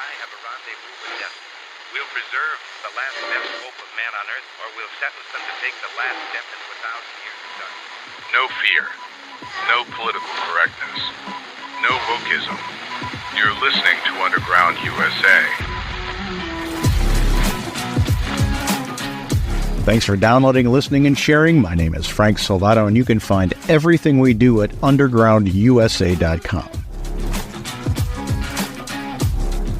I have a rendezvous with death. We'll preserve the last best hope of man on earth, or we'll sentence them to take the last step into 1,000 years of darkness. No fear. No political correctness. No wokeism. You're listening to Underground USA. Thanks for downloading, listening, and sharing. My name is Frank Salvato, and you can find everything we do at undergroundusa.com.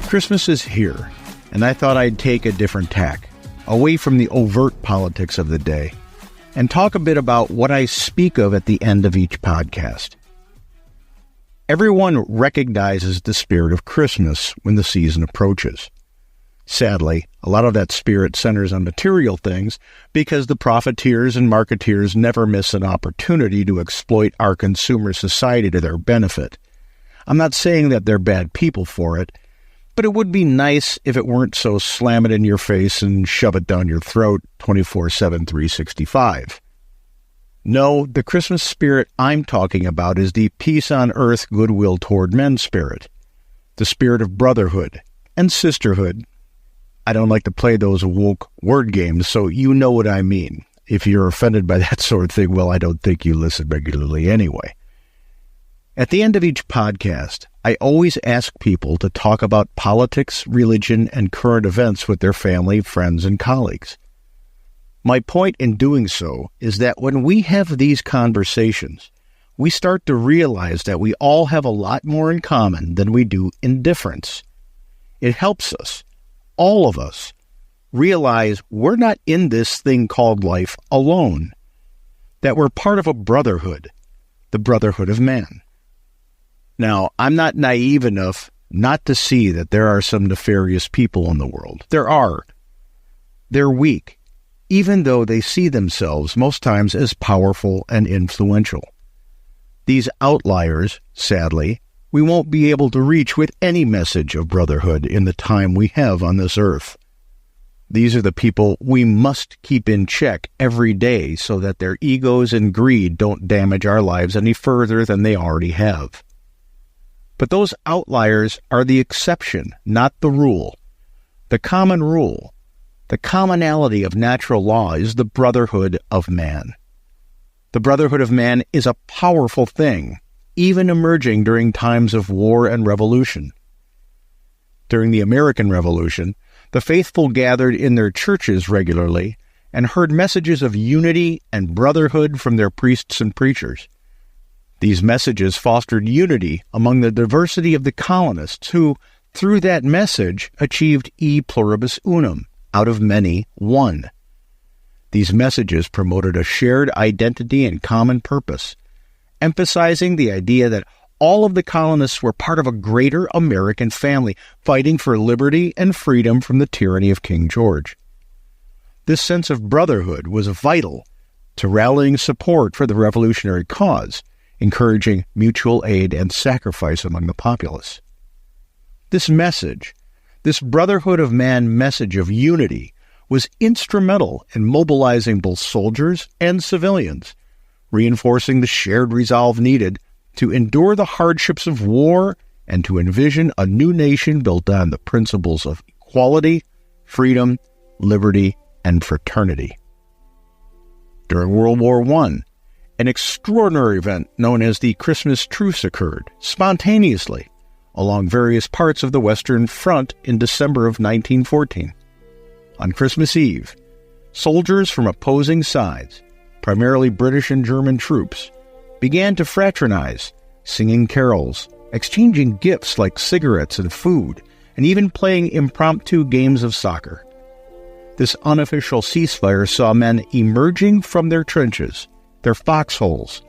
Christmas is here, and I thought I'd take a different tack, away from the overt politics of the day, and talk a bit about what I speak of at the end of each podcast. Everyone recognizes the spirit of Christmas when the season approaches. Sadly, a lot of that spirit centers on material things because the profiteers and marketeers never miss an opportunity to exploit our consumer society to their benefit. I'm not saying that they're bad people for it, but it would be nice if it weren't so slam it in your face and shove it down your throat 24/7, 365. No, the Christmas spirit I'm talking about is the peace on earth, goodwill toward men spirit, the spirit of brotherhood and sisterhood. I don't like to play those woke word games, so you know what I mean. If you're offended by that sort of thing, well, I don't think you listen regularly anyway. At the end of each podcast, I always ask people to talk about politics, religion, and current events with their family, friends, and colleagues. My point in doing so is that when we have these conversations, we start to realize that we all have a lot more in common than we do in difference. It helps us, all of us, realize we're not in this thing called life alone, that we're part of a brotherhood, the brotherhood of man. Now, I'm not naive enough not to see that there are some nefarious people in the world. There are. They're weak, even though they see themselves most times as powerful and influential. These outliers, sadly, we won't be able to reach with any message of brotherhood in the time we have on this earth. These are the people we must keep in check every day so that their egos and greed don't damage our lives any further than they already have. But those outliers are the exception, not the rule. The common rule, the commonality of natural law is the brotherhood of man. The brotherhood of man is a powerful thing, even emerging during times of war and revolution. During the American Revolution, the faithful gathered in their churches regularly and heard messages of unity and brotherhood from their priests and preachers. These messages fostered unity among the diversity of the colonists who, through that message, achieved e pluribus unum, out of many, one. These messages promoted a shared identity and common purpose, emphasizing the idea that all of the colonists were part of a greater American family, fighting for liberty and freedom from the tyranny of King George. This sense of brotherhood was vital to rallying support for the revolutionary cause, encouraging mutual aid and sacrifice among the populace. This message, this brotherhood of man message of unity, was instrumental in mobilizing both soldiers and civilians, reinforcing the shared resolve needed to endure the hardships of war and to envision a new nation built on the principles of equality, freedom, liberty, and fraternity. During World War I, an extraordinary event known as the Christmas Truce occurred spontaneously along various parts of the Western Front in December of 1914. On Christmas Eve, soldiers from opposing sides, primarily British and German troops, began to fraternize, singing carols, exchanging gifts like cigarettes and food, and even playing impromptu games of soccer. This unofficial ceasefire saw men emerging from their trenches, their foxholes,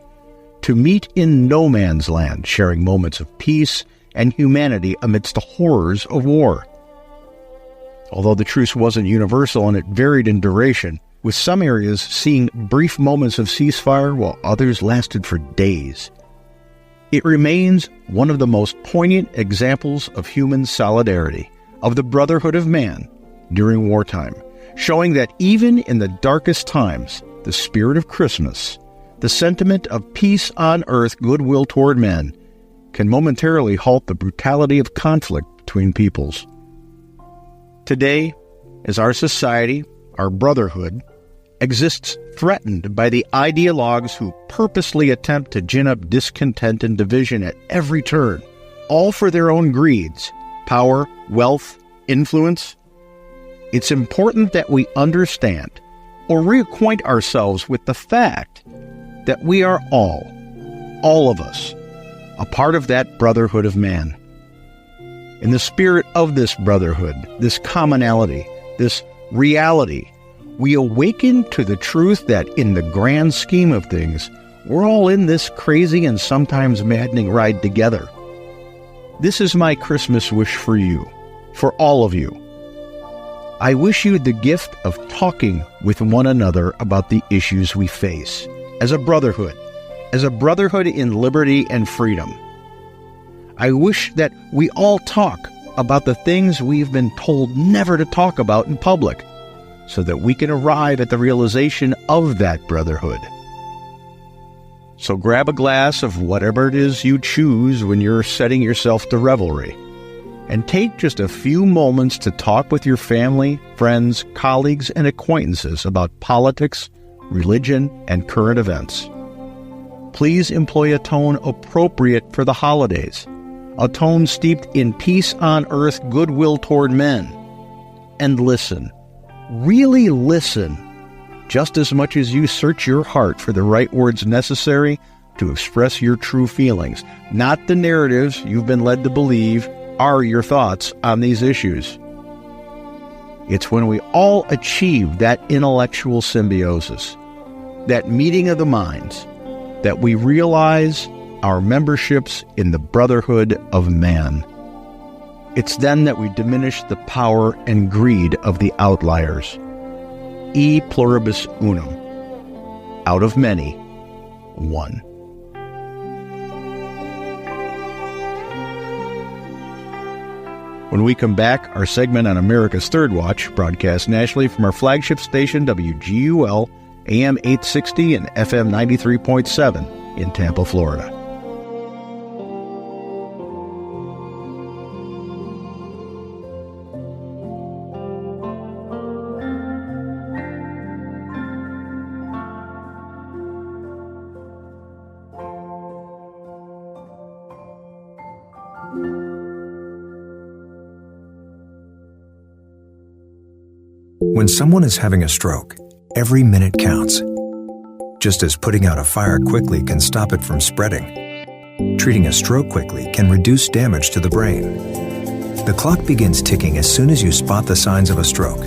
to meet in no man's land, sharing moments of peace and humanity amidst the horrors of war. Although the truce wasn't universal and it varied in duration, with some areas seeing brief moments of ceasefire while others lasted for days. It remains one of the most poignant examples of human solidarity, of the brotherhood of man during wartime, showing that even in the darkest times, the spirit of Christmas, the sentiment of peace on earth, goodwill toward men, can momentarily halt the brutality of conflict between peoples. Today, as our society, our brotherhood, exists threatened by the ideologues who purposely attempt to gin up discontent and division at every turn, all for their own greeds, power, wealth, influence, it's important that we understand or reacquaint ourselves with the fact that we are all of us, a part of that brotherhood of man. In the spirit of this brotherhood, this commonality, this reality, we awaken to the truth that in the grand scheme of things, we're all in this crazy and sometimes maddening ride together. This is my Christmas wish for you, for all of you. I wish you the gift of talking with one another about the issues we face as a brotherhood in liberty and freedom. I wish that we all talk about the things we've been told never to talk about in public, so that we can arrive at the realization of that brotherhood. So grab a glass of whatever it is you choose when you're setting yourself to revelry, and take just a few moments to talk with your family, friends, colleagues, and acquaintances about politics, religion, and current events. Please employ a tone appropriate for the holidays, a tone steeped in peace on earth, goodwill toward men. And listen. Really listen, just as much as you search your heart for the right words necessary to express your true feelings, not the narratives you've been led to believe are your thoughts on these issues. It's when we all achieve that intellectual symbiosis, that meeting of the minds, that we realize our memberships in the brotherhood of man. It's then that we diminish the power and greed of the outliers. E pluribus unum. Out of many, one. When we come back, our segment on America's Third Watch, broadcast nationally from our flagship station, WGUL, AM 860 and FM 93.7 in Tampa, Florida. When someone is having a stroke, every minute counts. Just as putting out a fire quickly can stop it from spreading, treating a stroke quickly can reduce damage to the brain. The clock begins ticking as soon as you spot the signs of a stroke,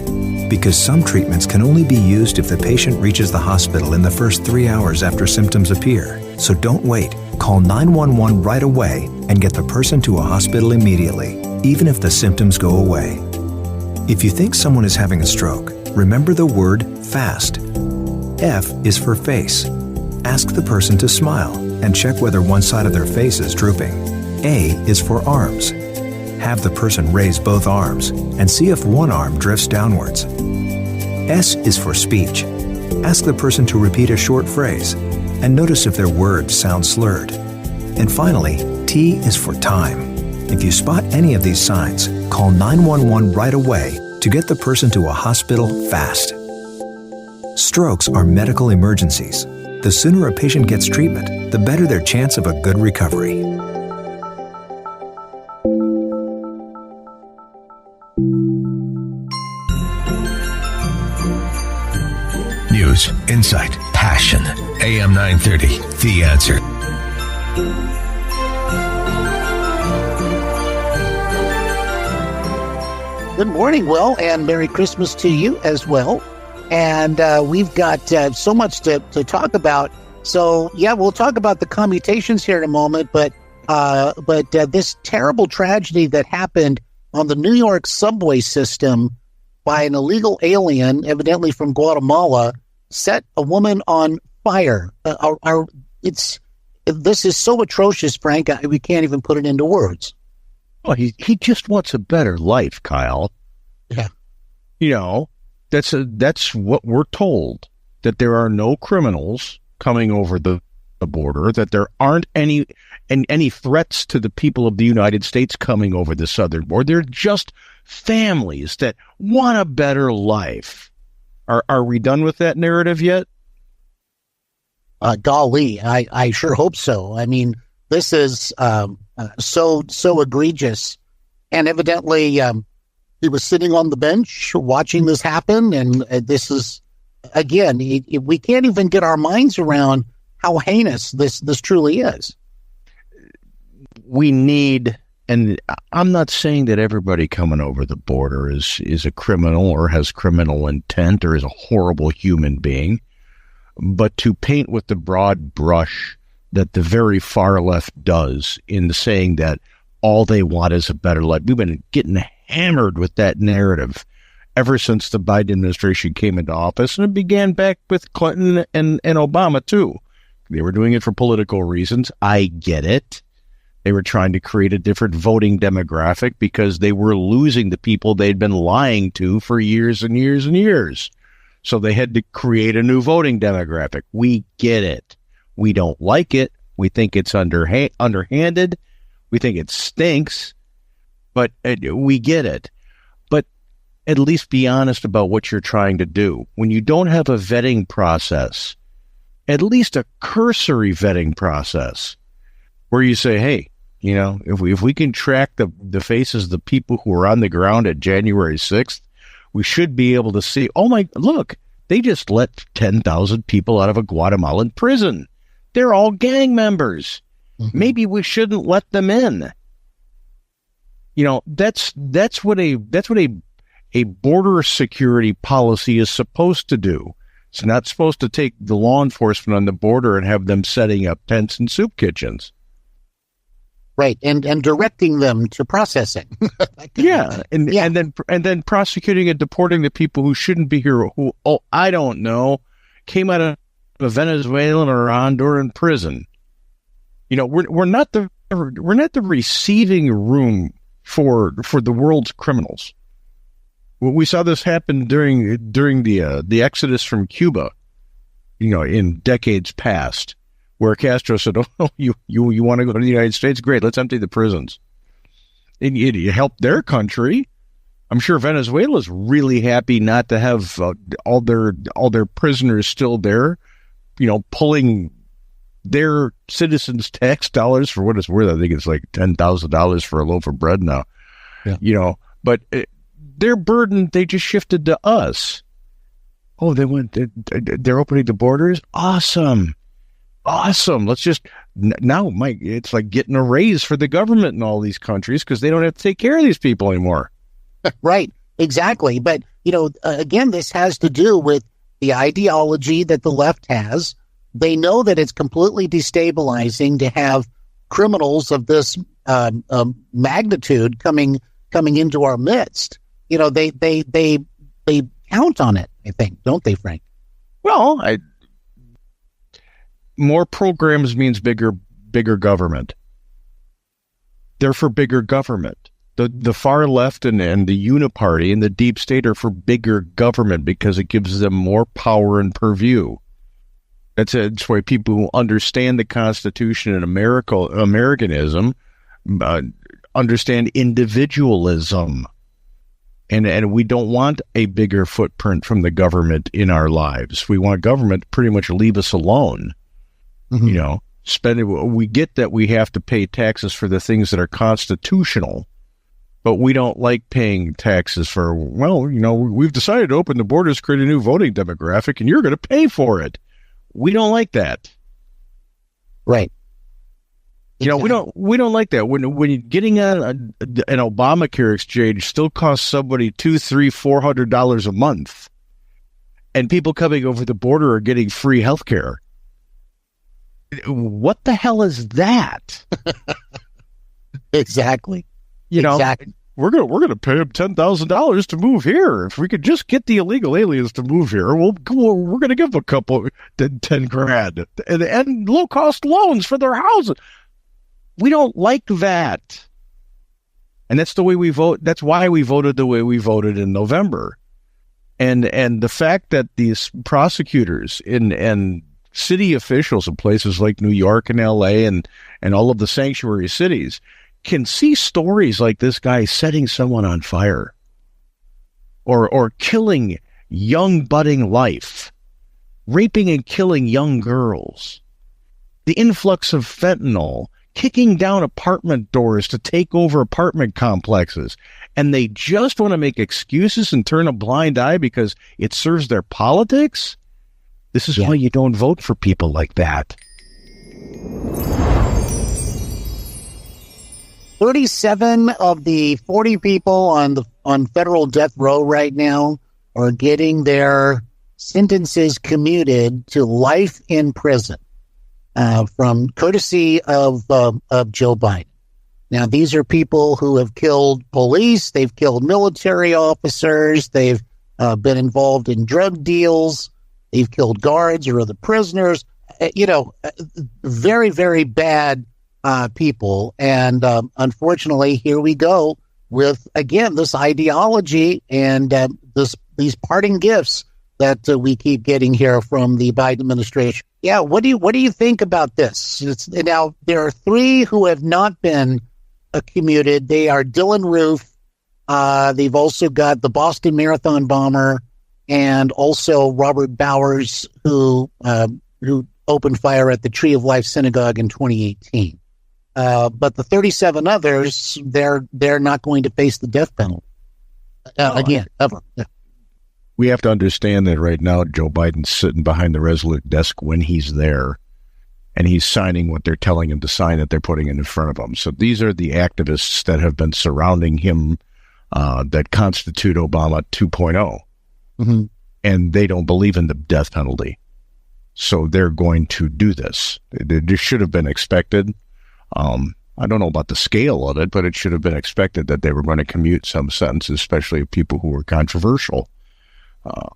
because some treatments can only be used if the patient reaches the hospital in the first 3 hours after symptoms appear. So don't wait. Call 911 right away and get the person to a hospital immediately, even if the symptoms go away. If you think someone is having a stroke, remember the word FAST. F is for face. Ask the person to smile and check whether one side of their face is drooping. A is for arms. Have the person raise both arms and see if one arm drifts downwards. S is for speech. Ask the person to repeat a short phrase and notice if their words sound slurred. And finally, T is for time. If you spot any of these signs, call 911 right away to get the person to a hospital fast. Strokes are medical emergencies. The sooner a patient gets treatment, the better their chance of a good recovery. News, insight, passion. AM 930, The Answer. Good morning, Will, and Merry Christmas to you as well. And we've got so much to talk about. So, yeah, we'll talk about the commutations here in a moment, but this terrible tragedy that happened on the New York subway system by an illegal alien, evidently from Guatemala, set a woman on fire. This is so atrocious, Frank, we can't even put it into words. Well, he just wants a better life, Kyle. Yeah. You know, that's what we're told, that there are no criminals coming over the the border, that there aren't any threats to the people of the United States coming over the southern border. They're just families that want a better life. Are we done with that narrative yet? Golly, I sure hope so. I mean, this is so egregious, and evidently he was sitting on the bench watching this happen, and this is, again, we can't even get our minds around how heinous this truly is. We need, and I'm not saying that everybody coming over the border is a criminal or has criminal intent or is a horrible human being, but to paint with the broad brush that the very far left does in saying that all they want is a better life. We've been getting hammered with that narrative ever since the Biden administration came into office, and it began back with Clinton and Obama too. They were doing it for political reasons. I get it. They were trying to create a different voting demographic because they were losing the people they'd been lying to for years and years and years. So they had to create a new voting demographic. We get it. We don't like it. We think it's underhanded. We think it stinks. But we get it. But at least be honest about what you're trying to do. When you don't have a vetting process, at least a cursory vetting process, where you say, hey, you know, if we can track the faces of the people who were on the ground at January 6th, we should be able to see, oh my, look, they just let 10,000 people out of a Guatemalan prison. They're all gang members. Mm-hmm. Maybe we shouldn't let them in. You know, that's what a border security policy is supposed to do. It's not supposed to take the law enforcement on the border and have them setting up tents and soup kitchens. Right, and directing them to processing. Yeah, and then prosecuting and deporting the people who shouldn't be here, who, I don't know, came out of a Venezuelan or Honduran prison. You know, we're not the receiving room for the world's criminals. We saw this happen during the exodus from Cuba, you know, in decades past, where Castro said, "Oh, you want to go to the United States? Great, let's empty the prisons." And it helped their country. I'm sure Venezuela's really happy not to have all their prisoners still there, you know, pulling their citizens' tax dollars for what it's worth. I think it's like $10,000 for a loaf of bread now. Yeah. You know, but their burden they just shifted to us. Oh, they're opening the borders. Awesome. Let's just now, Mike. It's like getting a raise for the government in all these countries because they don't have to take care of these people anymore. Right. Exactly. But you know, again, this has to do with the ideology that the left has. They know that it's completely destabilizing to have criminals of this magnitude coming into our midst. You know, they count on it, I think, don't they, Frank? Well, more programs means bigger government. They're for bigger government. The far left and the uniparty and the deep state are for bigger government because it gives them more power and purview. That's why people who understand the Constitution and Americanism understand individualism. And we don't want a bigger footprint from the government in our lives. We want government to pretty much leave us alone. Mm-hmm. You know, we get that we have to pay taxes for the things that are constitutional, but we don't like paying taxes for, well, you know, we've decided to open the borders, create a new voting demographic, and you're going to pay for it. We don't like that. Right. You know, we don't like that. When getting an Obamacare exchange still costs somebody $200, $300, $400 a month, and people coming over the border are getting free health care. What the hell is that? Exactly. You know, we're gonna pay them $10,000 to move here. If we could just get the illegal aliens to move here, we're gonna give them a couple $10,000 and low cost loans for their houses. We don't like that. And that's the way we vote. That's why we voted the way we voted in November. And the fact that these prosecutors and city officials in places like New York and LA and all of the sanctuary cities can see stories like this guy setting someone on fire or killing young budding life, raping and killing young girls, the influx of fentanyl, kicking down apartment doors to take over apartment complexes, and they just want to make excuses and turn a blind eye because it serves their politics? This is why you don't vote for people like that. 37 of the 40 people on federal death row right now are getting their sentences commuted to life in prison from courtesy of Joe Biden. Now, these are people who have killed police, they've killed military officers, they've been involved in drug deals, they've killed guards or other prisoners. Very, very bad people. And unfortunately, here we go with, again, this ideology and these parting gifts that we keep getting here from the Biden administration. Yeah, what do you think about this? Now, there are 3 who have not been commuted. They are Dylan Roof. They've also got the Boston Marathon bomber and also Robert Bowers, who opened fire at the Tree of Life Synagogue in 2018. But the 37 others, they're not going to face the death penalty again, ever. Yeah. We have to understand that right now Joe Biden's sitting behind the Resolute desk when he's there, and he's signing what they're telling him to sign that they're putting in front of him. So these are the activists that have been surrounding him that constitute Obama 2.0. Mm-hmm. And they don't believe in the death penalty. So they're going to do this. This should have been expected. I don't know about the scale of it, but it should have been expected that they were going to commute some sentences, especially of people who were controversial.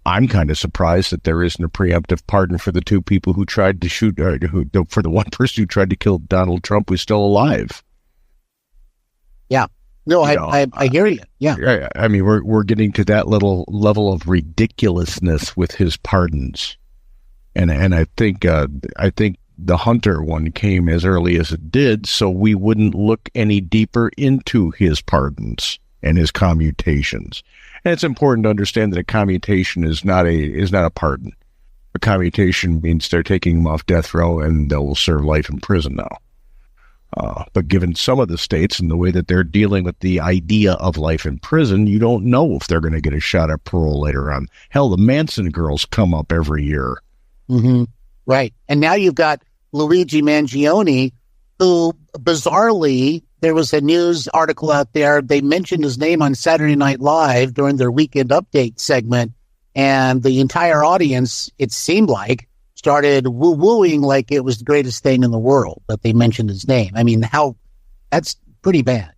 I'm kind of surprised that there isn't a preemptive pardon for the 2 people who tried to shoot, for the one person who tried to kill Donald Trump who's still alive. Yeah. No, I hear you. Yeah. I mean, we're getting to that level of ridiculousness with his pardons. And I think the Hunter one came as early as it did, so we wouldn't look any deeper into his pardons and his commutations. And it's important to understand that a commutation is not a pardon. A commutation means they're taking him off death row and they will serve life in prison now. But given some of the states and the way that they're dealing with the idea of life in prison, you don't know if they're going to get a shot at parole later on. Hell, the Manson girls come up every year. Mm-hmm. Right. And now you've got Luigi Mangione, who bizarrely, there was a news article out there. They mentioned his name on Saturday Night Live during their weekend update segment. And the entire audience, it seemed like, started woo-wooing like it was the greatest thing in the world that they mentioned his name. I mean, that's pretty bad.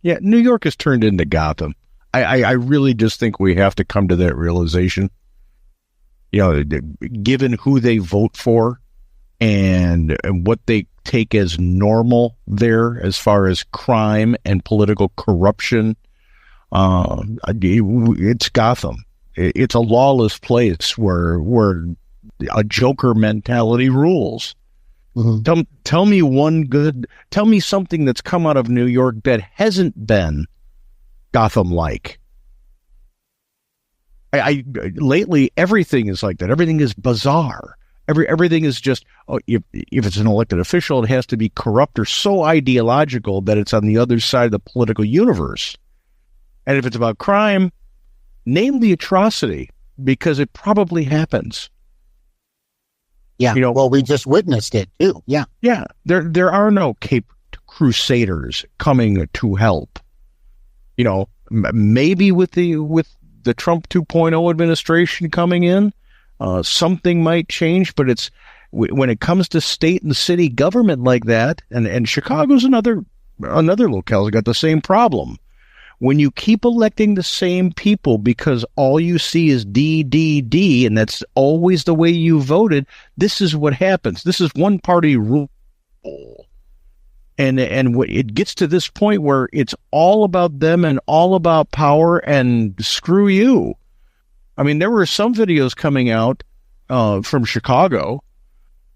Yeah, New York has turned into Gotham. I really just think we have to come to that realization. Given who they vote for and what they take as normal there as far as crime and political corruption, it's Gotham. It's a lawless place where a Joker mentality rules. Mm-hmm. Tell me something that's come out of New York that hasn't been Gotham-like. Lately, everything is like that. Everything is bizarre. Everything is just, if it's an elected official, it has to be corrupt or so ideological that it's on the other side of the political universe. And if it's about crime, name the atrocity, because it probably happens. Yeah, well, we just witnessed it, too. Yeah. Yeah, there are no Caped Crusaders coming to help. Maybe with the Trump 2.0 administration coming in, something might change, but it's when it comes to state and city government like that, and Chicago's another locale got the same problem. When you keep electing the same people because all you see is D, and that's always the way you voted, this is what happens. This is one party rule. And it gets to this point where it's all about them and all about power and screw you. I mean, there were some videos coming out from Chicago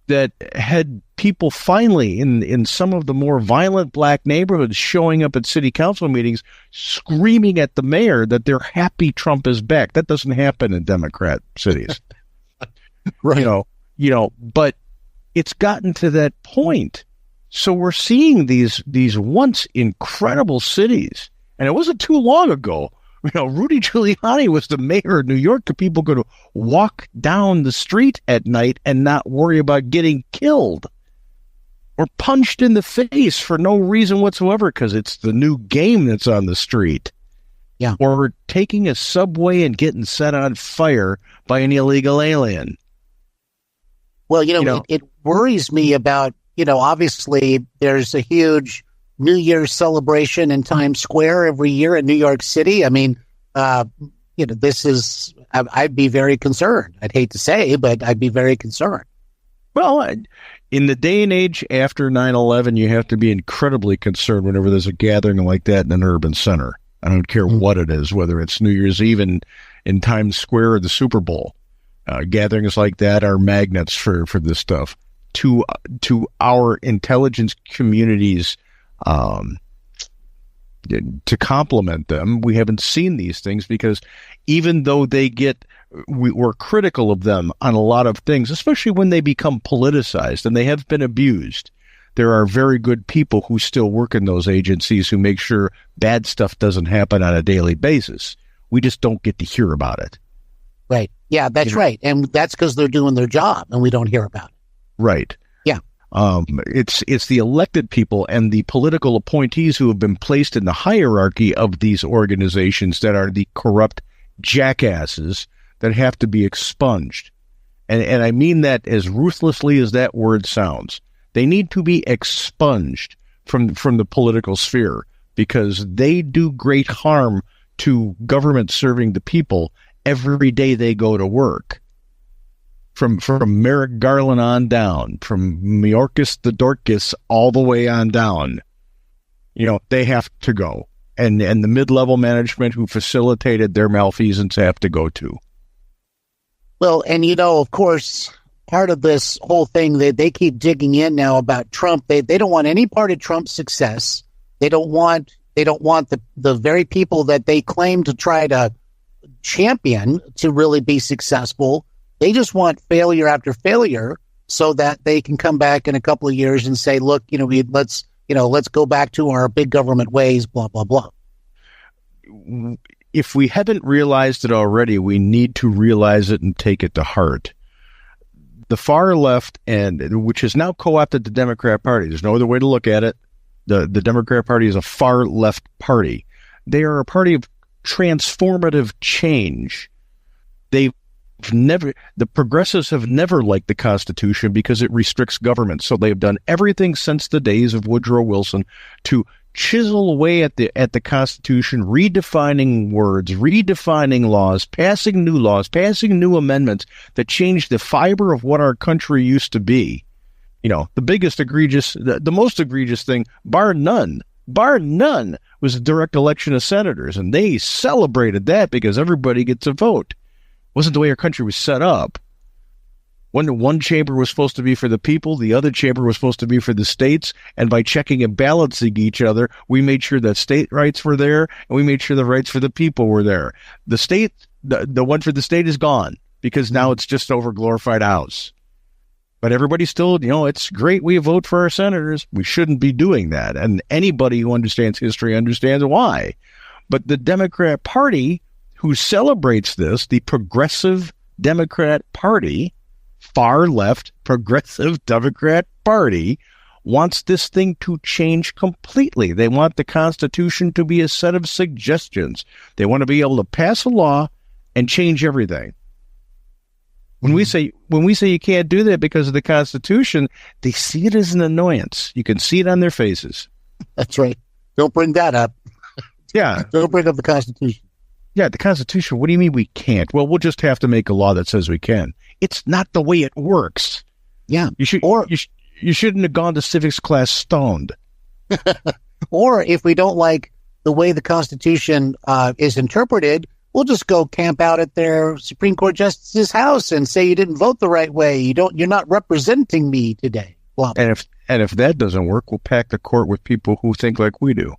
that had people finally in some of the more violent black neighborhoods showing up at city council meetings screaming at the mayor that they're happy Trump is back. That doesn't happen in Democrat cities. Right. But it's gotten to that point. So we're seeing these once incredible cities, and it wasn't too long ago. Rudy Giuliani was the mayor of New York, and people could walk down the street at night and not worry about getting killed or punched in the face for no reason whatsoever because it's the new game that's on the street. Yeah. Or taking a subway and getting set on fire by an illegal alien. Well, it worries me about, obviously there's a huge New Year's celebration in Times Square every year in New York City. I mean, this is, I'd be very concerned. I'd hate to say, but I'd be very concerned. Well, in the day and age after 9/11, you have to be incredibly concerned whenever there's a gathering like that in an urban center. I don't care what it is, whether it's New Year's Eve in Times Square or the Super Bowl. Gatherings like that are magnets for this stuff. To our intelligence communities, to complement them, we haven't seen these things because even though we're critical of them on a lot of things, especially when they become politicized and they have been abused, there are very good people who still work in those agencies who make sure bad stuff doesn't happen on a daily basis. We just don't get to hear about it. Right. Yeah, that's right. And that's because they're doing their job and we don't hear about it. Right. Yeah. It's the elected people and the political appointees who have been placed in the hierarchy of these organizations that are the corrupt jackasses that have to be expunged. And I mean that as ruthlessly as that word sounds. They need to be expunged from the political sphere because they do great harm to government serving the people every day they go to work. From Merrick Garland on down, from Mayorkas the Dorcas all the way on down, they have to go. And the mid-level management who facilitated their malfeasance have to go too. Well, and of course, part of this whole thing that they keep digging in now about Trump, they don't want any part of Trump's success. They don't want the very people that they claim to try to champion to really be successful. They just want failure after failure so that they can come back in a couple of years and say, look, let's go back to our big government ways, blah, blah, blah. If we haven't realized it already, we need to realize it and take it to heart. The far left, which has now co-opted the Democrat Party, there's no other way to look at it. The Democrat Party is a far left party. They are a party of transformative change. The progressives have never liked the Constitution because it restricts government. So they've done everything since the days of Woodrow Wilson to chisel away at the Constitution, redefining words, redefining laws, passing new amendments that change the fiber of what our country used to be. The most egregious thing, bar none, was the direct election of senators. And they celebrated that because everybody gets a vote. Wasn't the way our country was set up. When one chamber was supposed to be for the people, the other chamber was supposed to be for the states, and by checking and balancing each other, we made sure that state rights were there, and we made sure the rights for the people were there. The state, the one for the state is gone, because now it's just over glorified house. But everybody still, it's great we vote for our senators. We shouldn't be doing that, and anybody who understands history understands why. But the Democrat Party, who celebrates this, the Progressive Democrat Party, far left Progressive Democrat Party, wants this thing to change completely. They want the Constitution to be a set of suggestions. They want to be able to pass a law and change everything. When we say you can't do that because of the Constitution, they see it as an annoyance. You can see it on their faces. That's right. Don't bring that up. Yeah. Don't bring up the Constitution. Yeah, the Constitution, what do you mean we can't? Well, we'll just have to make a law that says we can. It's not the way it works. Yeah. You shouldn't have gone to civics class stoned. Or if we don't like the way the Constitution is interpreted, we'll just go camp out at their Supreme Court justice's house and say you didn't vote the right way. You're not representing me today. Well, And if that doesn't work, we'll pack the court with people who think like we do.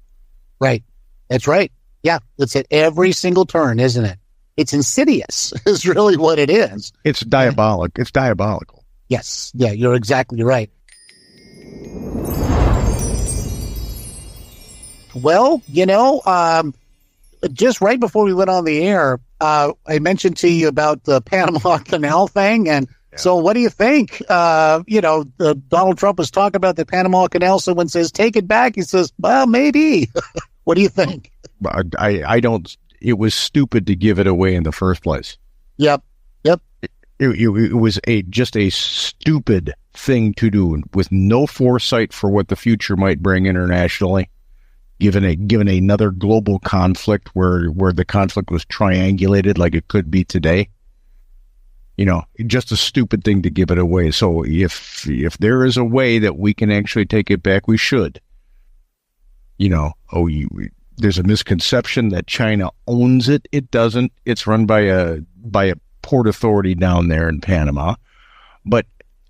right. That's right. Yeah. It's at every single turn, isn't it? It's insidious is really what it is. It's diabolic. It's diabolical. Yes. Yeah, you're exactly right. Well, just right before we went on the air, I mentioned to you about the Panama Canal thing. And so what do you think? Donald Trump was talking about the Panama Canal. Someone says, take it back. He says, well, maybe. What do you think? I don't. It was stupid to give it away in the first place. Yep. It was just a stupid thing to do with no foresight for what the future might bring internationally. Given another global conflict where the conflict was triangulated like it could be today, just a stupid thing to give it away. So if there is a way that we can actually take it back, we should. There's a misconception that China owns it. It doesn't. It's run by a port authority down there in Panama. But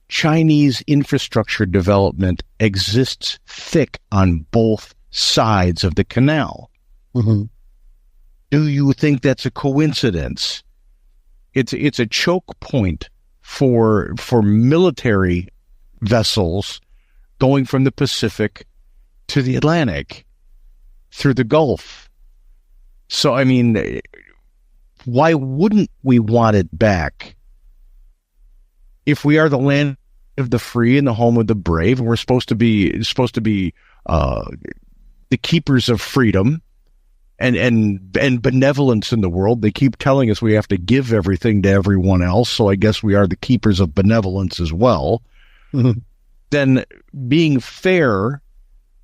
Chinese infrastructure development exists thick on both sides of the canal. Mm-hmm. Do you think that's a coincidence? It's a choke point for military vessels going from the Pacific to the Atlantic through the Gulf. So, I mean, why wouldn't we want it back? If we are the land of the free and the home of the brave, and we're supposed to be the keepers of freedom and benevolence in the world. They keep telling us we have to give everything to everyone else, so I guess we are the keepers of benevolence as well. Mm-hmm. Then being fair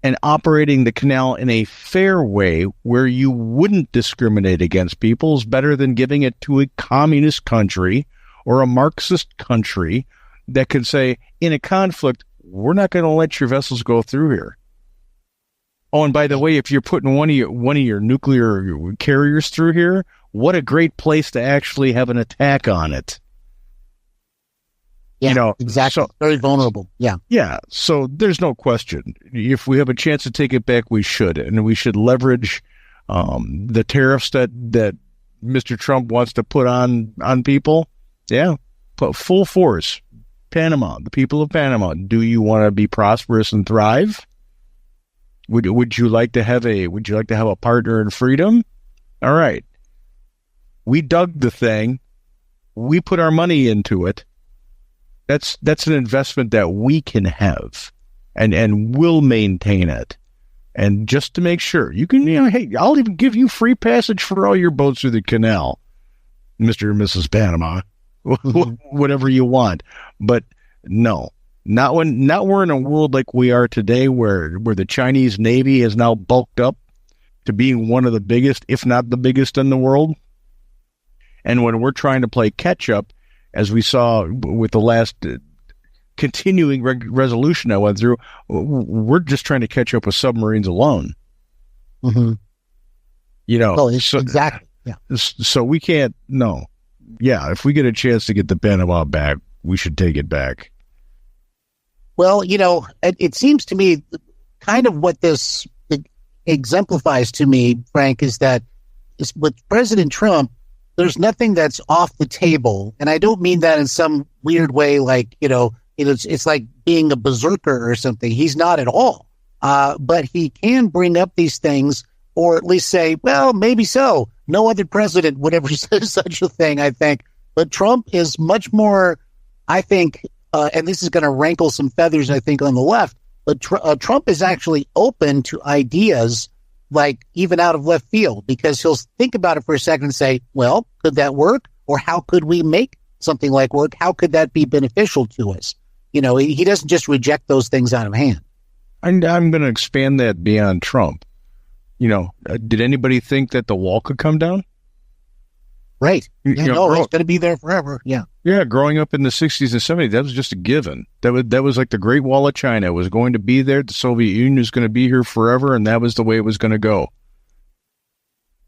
and operating the canal in a fair way where you wouldn't discriminate against people is better than giving it to a communist country or a Marxist country that could say, in a conflict, we're not going to let your vessels go through here. Oh, and by the way, if you're putting one of your nuclear carriers through here, what a great place to actually have an attack on it. Yeah, exactly. So, very vulnerable. Yeah. Yeah. So there's no question. If we have a chance to take it back, we should. And we should leverage the tariffs that Mr. Trump wants to put on people. Yeah. Put full force. Panama, the people of Panama, do you want to be prosperous and thrive? Would you like to have a partner in freedom? All right. We dug the thing. We put our money into it. That's an investment that we can have and will maintain it. And just to make sure, you can, hey, I'll even give you free passage for all your boats through the canal, Mr. and Mrs. Panama, whatever you want. But no, not we're in a world like we are today where the Chinese Navy has now bulked up to being one of the biggest, if not the biggest in the world. And when we're trying to play catch up, as we saw with the last continuing resolution I went through, we're just trying to catch up with submarines alone. Mm-hmm. Exactly. Yeah. So we can't. No. Yeah. If we get a chance to get the Panama back, we should take it back. Well, it seems to me kind of what this exemplifies to me, Frank, is that with President Trump, there's nothing that's off the table. And I don't mean that in some weird way, like, it's like being a berserker or something. He's not at all. But he can bring up these things or at least say, well, maybe so. No other president would ever say such a thing, I think. But Trump is much more, I think, and this is going to rankle some feathers, I think, on the left. But Trump is actually open to ideas like even out of left field, because he'll think about it for a second and say, well, could that work? Or how could we make something like work? How could that be beneficial to us? He doesn't just reject those things out of hand. I'm going to expand that beyond Trump. Did anybody think that the wall could come down? Right. It's going to be there forever. Yeah. Yeah. Growing up in the 60s and 70s, that was just a given. That was like the Great Wall of China. It was going to be there. The Soviet Union was going to be here forever, and that was the way it was going to go.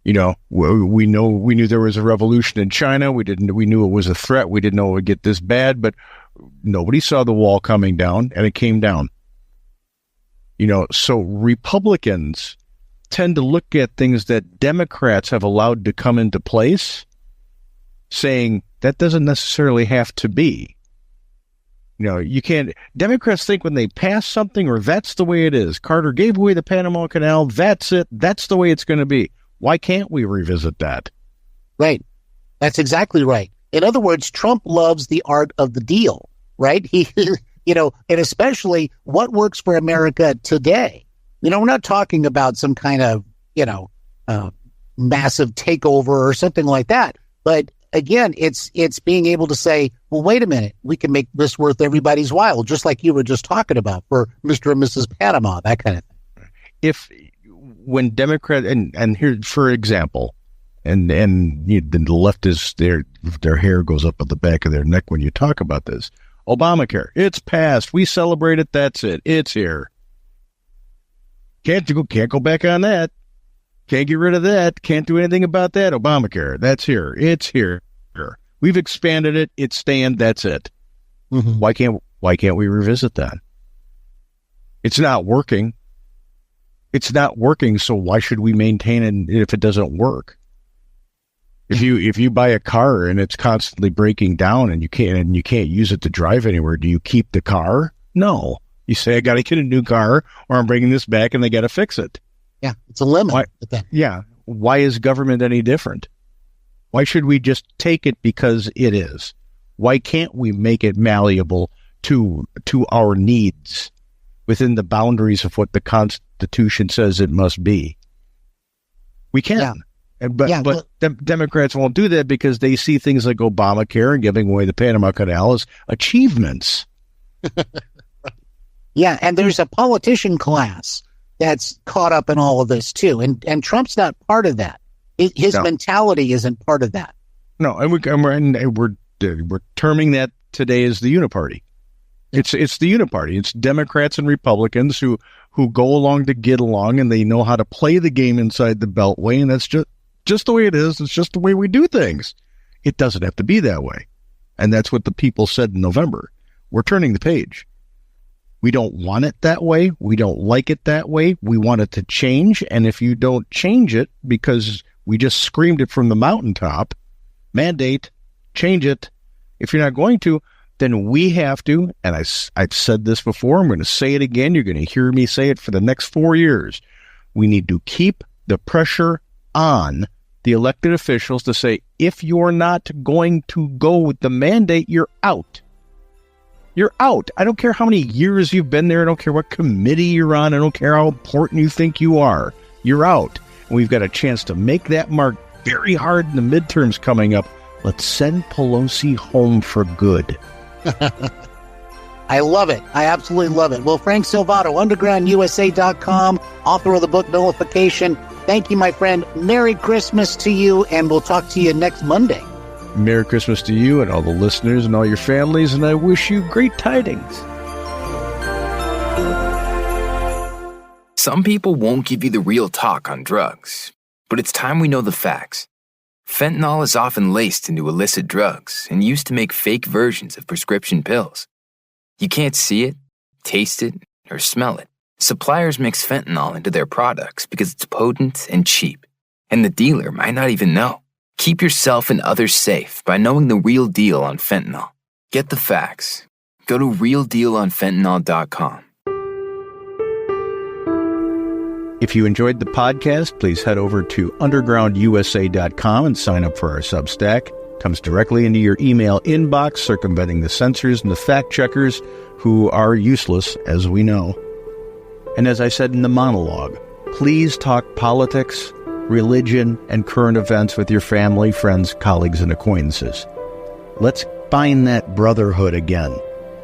We knew there was a revolution in China. We knew it was a threat. We didn't know it would get this bad, but nobody saw the wall coming down, and it came down. So Republicans tend to look at things that Democrats have allowed to come into place, saying that doesn't necessarily have to be. You can't. Democrats think when they pass something, or that's the way it is. Carter gave away the Panama Canal. That's it. That's the way it's going to be. Why can't we revisit that? Right. That's exactly right. In other words, Trump loves the art of the deal, right? He, and especially what works for America today. We're not talking about some kind of, massive takeover or something like that. But again, it's being able to say, well, wait a minute, we can make this worth everybody's while, just like you were just talking about for Mr. and Mrs. Panama, that kind of thing. When Democrat and here, for example, and the leftists, their hair goes up at the back of their neck when you talk about this. Obamacare, it's passed. We celebrate it. That's it. It's here. Can't go back on that. Can't get rid of that. Can't do anything about that. Obamacare, that's here. It's here. We've expanded it. It's staying. That's it. Mm-hmm. Why can't we revisit that? It's not working. It's not working, so why should we maintain it if it doesn't work? If you buy a car and it's constantly breaking down and you can't use it to drive anywhere, do you keep the car? No. You say, I got to get a new car, or I'm bringing this back and they got to fix it. Yeah, it's a limit. Why is government any different? Why should we just take it because it is? Why can't we make it malleable to our needs within the boundaries of what the Constitution says it must be? We can. But Democrats won't do that because they see things like Obamacare and giving away the Panama Canal as achievements. Yeah, and there's a politician class that's caught up in all of this too, and Trump's not part of that. His mentality isn't part of that. No, and we're terming that today as the uniparty. It's the uniparty. It's Democrats and Republicans who go along to get along, and they know how to play the game inside the Beltway, and that's just the way it is. It's just the way we do things. It doesn't have to be that way, and that's what the people said in November. We're turning the page. We don't want it that way. We don't like it that way. We want it to change. And if you don't change it because we just screamed it from the mountaintop, mandate, change it. If you're not going to, then we have to, and I've said this before, I'm going to say it again. You're going to hear me say it for the next 4 years. We need to keep the pressure on the elected officials to say, if you're not going to go with the mandate, you're out. You're out. I don't care how many years you've been there. I don't care what committee you're on. I don't care how important you think you are. You're out. And we've got a chance to make that mark very hard in the midterms coming up. Let's send Pelosi home for good. I love it. I absolutely love it. Well, Frank Silvato, undergroundusa.com, author of the book Nullification. Thank you, my friend. Merry Christmas to you, and we'll talk to you next Monday. Merry Christmas to you and all the listeners and all your families, and I wish you great tidings. Some people won't give you the real talk on drugs, but it's time we know the facts. Fentanyl is often laced into illicit drugs and used to make fake versions of prescription pills. You can't see it, taste it, or smell it. Suppliers mix fentanyl into their products because it's potent and cheap, and the dealer might not even know. Keep yourself and others safe by knowing the real deal on fentanyl. Get the facts. Go to realdealonfentanyl.com. If you enjoyed the podcast, please head over to undergroundusa.com and sign up for our Substack. It comes directly into your email inbox, circumventing the censors and the fact checkers who are useless, as we know. And as I said in the monologue, please talk politics, religion, and current events with your family, friends, colleagues, and acquaintances. Let's find that brotherhood again.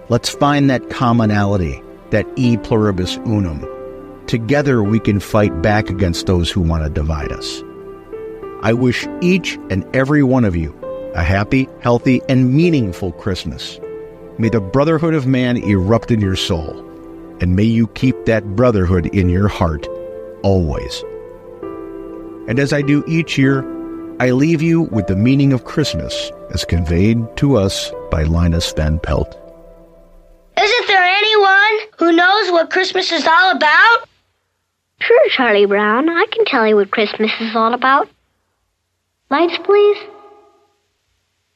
Let's find that commonality, that e pluribus unum. Together we can fight back against those who want to divide us. I wish each and every one of you a happy, healthy, and meaningful Christmas. May the brotherhood of man erupt in your soul, and may you keep that brotherhood in your heart always. And as I do each year, I leave you with the meaning of Christmas as conveyed to us by Linus Van Pelt. Isn't there anyone who knows what Christmas is all about? Sure, Charlie Brown. I can tell you what Christmas is all about. Lights, please.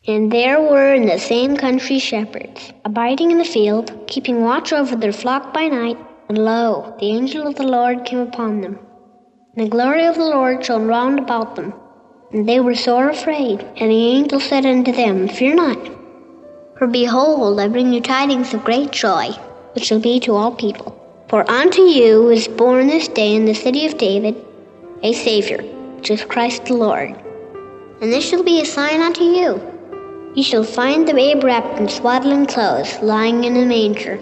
And there were in the same country shepherds, abiding in the field, keeping watch over their flock by night. And lo, the angel of the Lord came upon them. And the glory of the Lord shone round about them. And they were sore afraid. And the angel said unto them, Fear not. For behold, I bring you tidings of great joy, which shall be to all people. For unto you is born this day in the city of David a Savior, which is Christ the Lord. And this shall be a sign unto you. Ye shall find the babe wrapped in swaddling clothes, lying in a manger.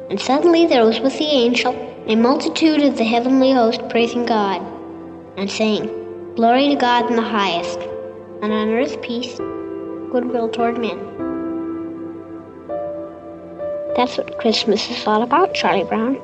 And suddenly there was with the angel a multitude of the heavenly host praising God, and saying, Glory to God in the highest, and on earth peace, goodwill toward men. That's what Christmas is all about, Charlie Brown.